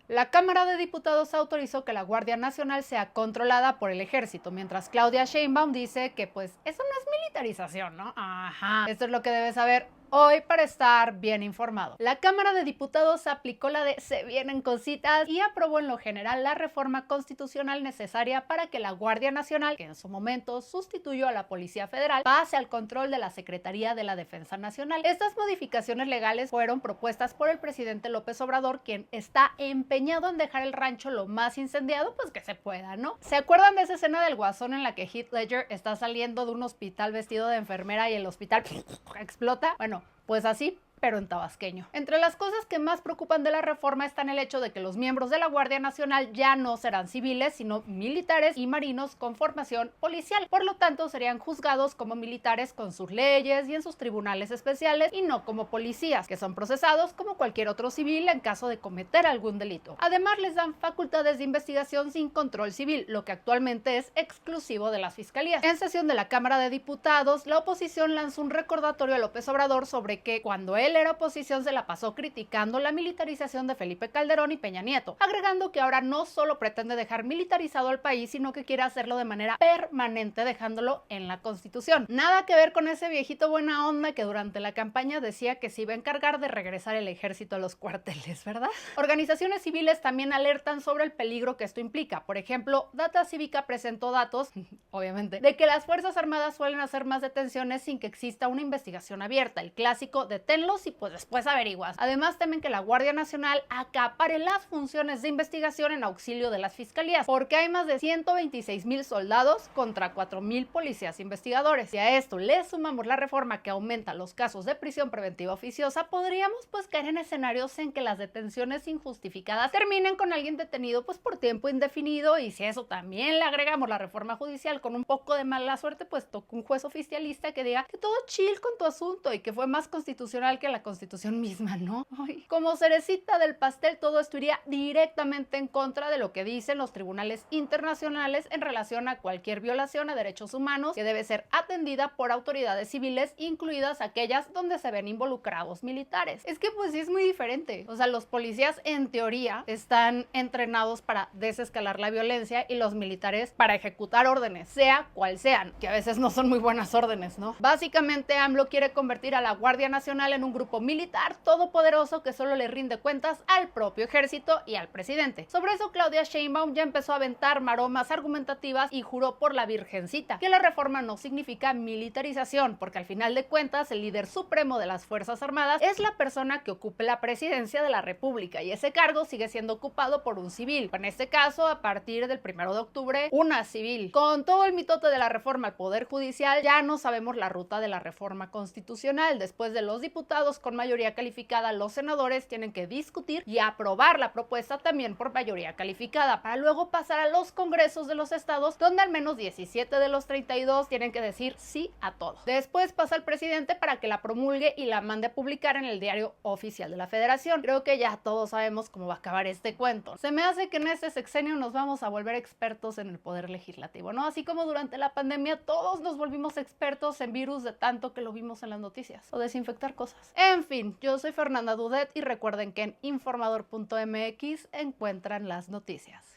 La Cámara de Diputados autorizó que la Guardia Nacional sea controlada por el ejército, mientras Claudia Sheinbaum dice que pues eso no es militarización, ¿no? Ajá, esto es lo que debes saber hoy para estar bien informado. La Cámara de Diputados aplicó la de se vienen cositas y aprobó en lo general la reforma constitucional necesaria para que la Guardia Nacional, que en su momento sustituyó a la Policía Federal, pase al control de la Secretaría de la Defensa Nacional. Estas modificaciones legales fueron propuestas por el presidente López Obrador, quien está empeñado en dejar el rancho lo más incendiado pues que se pueda, ¿no? ¿Se acuerdan de esa escena del Guasón en la que Heath Ledger está saliendo de un hospital vestido de enfermera y el hospital explota? Bueno, pues así, pero en tabasqueño. Entre las cosas que más preocupan de la reforma están el hecho de que los miembros de la Guardia Nacional ya no serán civiles, sino militares y marinos con formación policial. Por lo tanto, serían juzgados como militares con sus leyes y en sus tribunales especiales y no como policías, que son procesados como cualquier otro civil en caso de cometer algún delito. Además, les dan facultades de investigación sin control civil, lo que actualmente es exclusivo de las fiscalías. En sesión de la Cámara de Diputados, la oposición lanzó un recordatorio a López Obrador sobre que cuando él era oposición se la pasó criticando la militarización de Felipe Calderón y Peña Nieto, agregando que ahora no solo pretende dejar militarizado al país, sino que quiere hacerlo de manera permanente, dejándolo en la Constitución. Nada que ver con ese viejito buena onda que durante la campaña decía que se iba a encargar de regresar el ejército a los cuarteles, ¿verdad? Organizaciones civiles también alertan sobre el peligro que esto implica. Por ejemplo, Data Cívica presentó datos, obviamente, de que las Fuerzas Armadas suelen hacer más detenciones sin que exista una investigación abierta. El clásico, deténlos y pues después averiguas. Además, temen que la Guardia Nacional acapare las funciones de investigación en auxilio de las fiscalías, porque hay más de 126,000 soldados contra 4,000 policías investigadores. Si a esto le sumamos la reforma que aumenta los casos de prisión preventiva oficiosa, podríamos pues caer en escenarios en que las detenciones injustificadas terminen con alguien detenido pues por tiempo indefinido, y si a eso también le agregamos la reforma judicial con un poco de mala suerte, pues toca un juez oficialista que diga que todo chill con tu asunto y que fue más constitucional que la Constitución misma, ¿no? Ay, como cerecita del pastel, todo esto iría directamente en contra de lo que dicen los tribunales internacionales en relación a cualquier violación a derechos humanos que debe ser atendida por autoridades civiles, incluidas aquellas donde se ven involucrados militares. Es que pues sí es muy diferente. O sea, los policías en teoría están entrenados para desescalar la violencia y los militares para ejecutar órdenes, sea cual sean, que a veces no son muy buenas órdenes, ¿no? Básicamente, AMLO quiere convertir a la Guardia Nacional en un grupo militar todopoderoso que solo le rinde cuentas al propio ejército y al presidente. Sobre eso, Claudia Sheinbaum ya empezó a aventar maromas argumentativas y juró por la Virgencita que la reforma no significa militarización, porque al final de cuentas el líder supremo de las Fuerzas Armadas es la persona que ocupe la presidencia de la República, y ese cargo sigue siendo ocupado por un civil. En este caso, a partir del 1 de octubre, una civil. Con todo el mitote de la reforma al Poder Judicial, ya no sabemos la ruta de la reforma constitucional. Después de los diputados con mayoría calificada, los senadores tienen que discutir y aprobar la propuesta también por mayoría calificada, para luego pasar a los congresos de los estados, donde al menos 17 de los 32 tienen que decir sí a todo. Después pasa al presidente para que la promulgue y la mande a publicar en el Diario Oficial de la Federación. Creo que ya todos sabemos cómo va a acabar este cuento. Se me hace que en este sexenio nos vamos a volver expertos en el poder legislativo, ¿no? Así como durante la pandemia todos nos volvimos expertos en virus de tanto que lo vimos en las noticias, o desinfectar cosas. En fin, yo soy Fernanda Dudet y recuerden que en informador.mx encuentran las noticias.